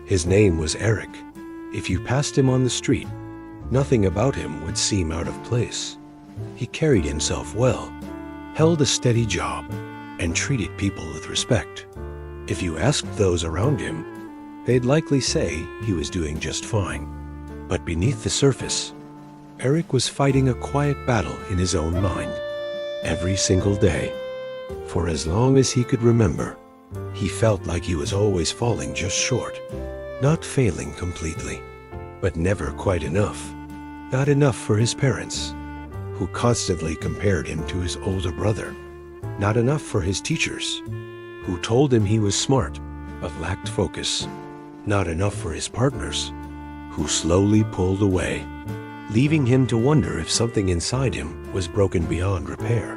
His name was Eric. If you passed him on the street, nothing about him would seem out of place. He carried himself well, held a steady job, and treated people with respect. If you asked those around him, they'd likely say he was doing just fine. But beneath the surface, Eric was fighting a quiet battle in his own mind. Every single day, for as long as he could remember, he felt like he was always falling just short. Not failing completely, but never quite enough. Not enough for his parents, who constantly compared him to his older brother. Not enough for his teachers, who told him he was smart but lacked focus. Not enough for his partners, who slowly pulled away, leaving him to wonder if something inside him was broken beyond repair.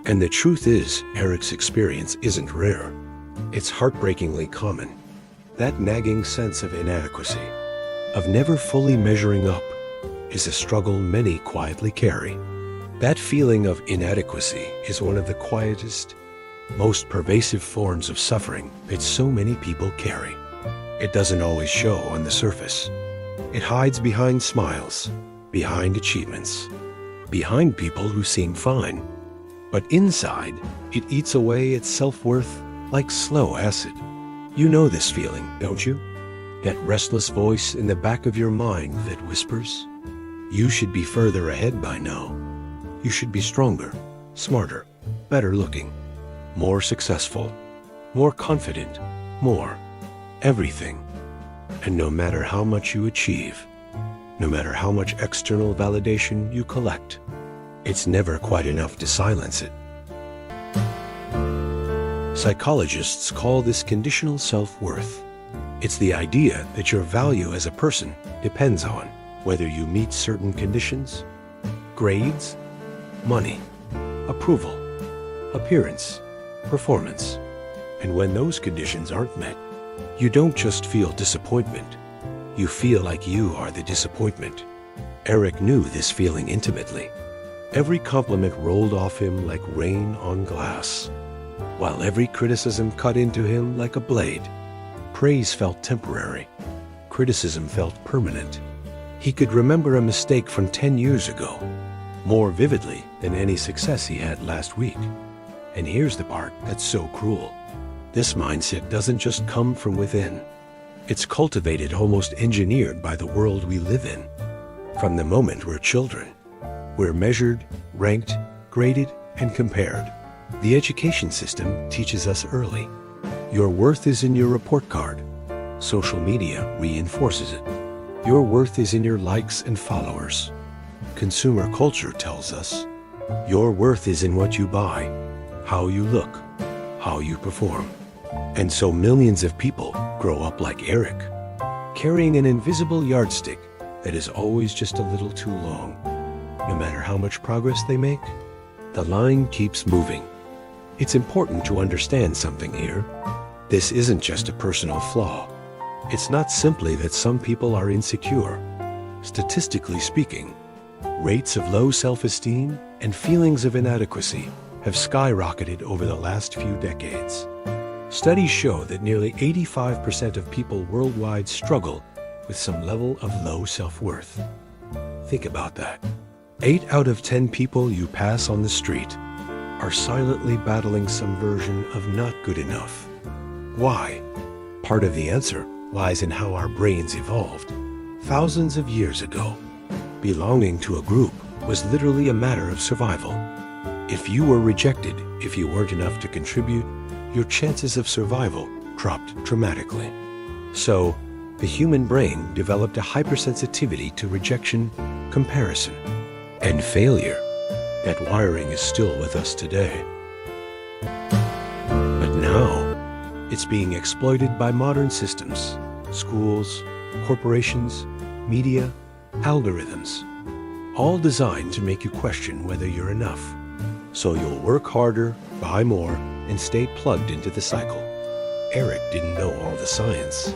And the truth is, Eric's experience isn't rare. It's heartbreakingly common. That nagging sense of inadequacy, of never fully measuring up, is a struggle many quietly carry. That feeling of inadequacy is one of the quietest, most pervasive forms of suffering that so many people carry. It doesn't always show on the surface. It hides behind smiles, behind achievements, behind people who seem fine. But inside, it eats away at self-worth like slow acid. You know this feeling, don't you? That restless voice in the back of your mind that whispers, "You should be further ahead by now. You should be stronger, smarter, better looking, more successful, more confident, more everything." And no matter how much you achieve, no matter how much external validation you collect, it's never quite enough to silence it. Psychologists call this conditional self-worth. It's the idea that your value as a person depends on whether you meet certain conditions: grades, money, approval, appearance, performance. And when those conditions aren't met, you don't just feel disappointment. You feel like you are the disappointment. Eric knew this feeling intimately. Every compliment rolled off him like rain on glass, while every criticism cut into him like a blade. Praise felt temporary. Criticism felt permanent. He could remember a mistake from 10 years ago more vividly than any success he had last week. And here's the part that's so cruel. This mindset doesn't just come from within. It's cultivated, almost engineered by the world we live in. From the moment we're children, we're measured, ranked, graded, and compared. The education system teaches us early. Your worth is in your report card. Social media reinforces it. Your worth is in your likes and followers. Consumer culture tells us your worth is in what you buy, how you look, how you perform. And so millions of people grow up like Eric, carrying an invisible yardstick that is always just a little too long. No matter how much progress they make, the line keeps moving. It's important to understand something here. This isn't just a personal flaw. It's not simply that some people are insecure. Statistically speaking, rates of low self-esteem and feelings of inadequacy have skyrocketed over the last few decades. Studies show that nearly 85% of people worldwide struggle with some level of low self-worth. Think about that. 8 out of 10 people you pass on the street are silently battling some version of not good enough. Why? Part of the answer lies in how our brains evolved. Thousands of years ago, belonging to a group was literally a matter of survival. If you were rejected, if you weren't enough to contribute, your chances of survival dropped dramatically. So, the human brain developed a hypersensitivity to rejection, comparison, and failure. That wiring is still with us today. But now, it's being exploited by modern systems, schools, corporations, media, algorithms, all designed to make you question whether you're enough. So you'll work harder, buy more, and stay plugged into the cycle. Eric didn't know all the science.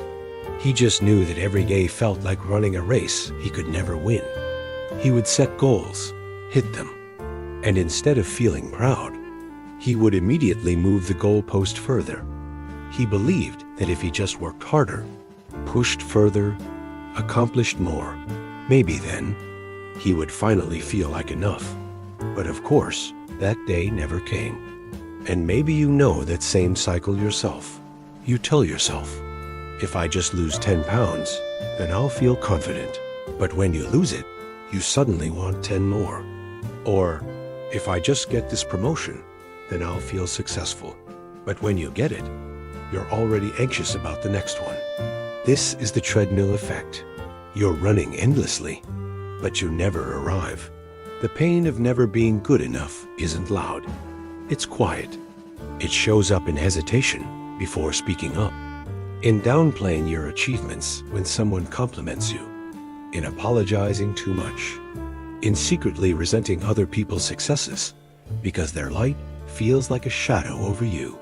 He just knew that every day felt like running a race he could never win. He would set goals, hit them, and instead of feeling proud, he would immediately move the goalpost further. He believed that if he just worked harder, pushed further, accomplished more. Maybe then, he would finally feel like enough. But of course, that day never came. And maybe you know that same cycle yourself. You tell yourself, if I just lose 10 pounds, then I'll feel confident. But when you lose it, you suddenly want 10 more. Or, if I just get this promotion, then I'll feel successful. But when you get it, you're already anxious about the next one. This is the treadmill effect. You're running endlessly, but you never arrive. The pain of never being good enough isn't loud. It's quiet. It shows up in hesitation before speaking up, in downplaying your achievements when someone compliments you, in apologizing too much, in secretly resenting other people's successes because their light feels like a shadow over you.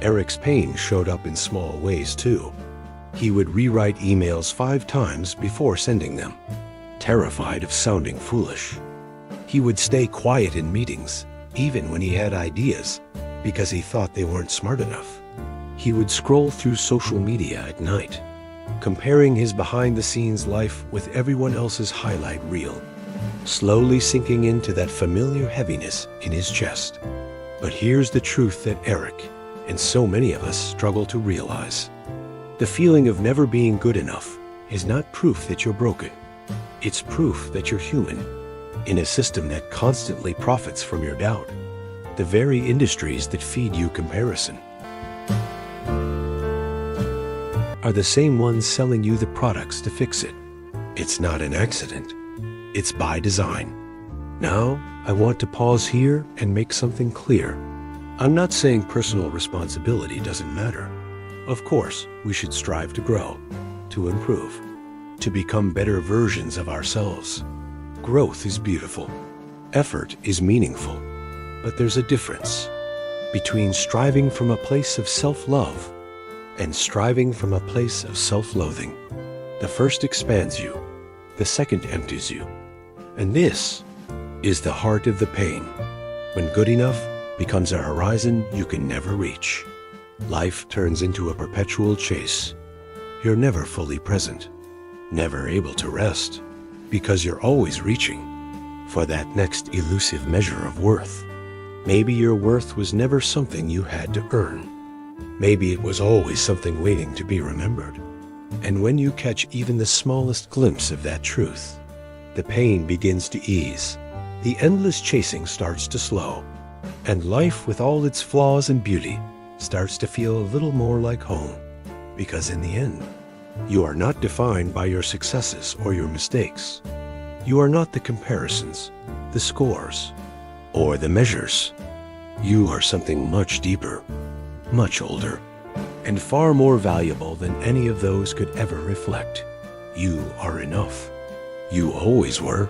Eric's pain showed up in small ways too. He would rewrite emails 5 times before sending them, terrified of sounding foolish. He would stay quiet in meetings, even when he had ideas, because he thought they weren't smart enough. He would scroll through social media at night, comparing his behind-the-scenes life with everyone else's highlight reel, slowly sinking into that familiar heaviness in his chest. But here's the truth that Eric, and so many of us, struggle to realize. The feeling of never being good enough is not proof that you're broken. It's proof that you're human, in a system that constantly profits from your doubt. The very industries that feed you comparison are the same ones selling you the products to fix it. It's not an accident. It's by design. Now, I want to pause here and make something clear. I'm not saying personal responsibility doesn't matter. Of course, we should strive to grow, to improve, to become better versions of ourselves. Growth is beautiful. Effort is meaningful. But there's a difference between striving from a place of self-love and striving from a place of self-loathing. The first expands you, the second empties you. And this is the heart of the pain, when good enough becomes a horizon you can never reach. Life turns into a perpetual chase. You're never fully present, never able to rest, because you're always reaching for that next elusive measure of worth. Maybe your worth was never something you had to earn. Maybe it was always something waiting to be remembered. And when you catch even the smallest glimpse of that truth, the pain begins to ease, the endless chasing starts to slow, and life with all its flaws and beauty starts to feel a little more like home. Because in the end, you are not defined by your successes or your mistakes. You are not the comparisons, the scores, or the measures. You are something much deeper, much older, and far more valuable than any of those could ever reflect. You are enough. You always were.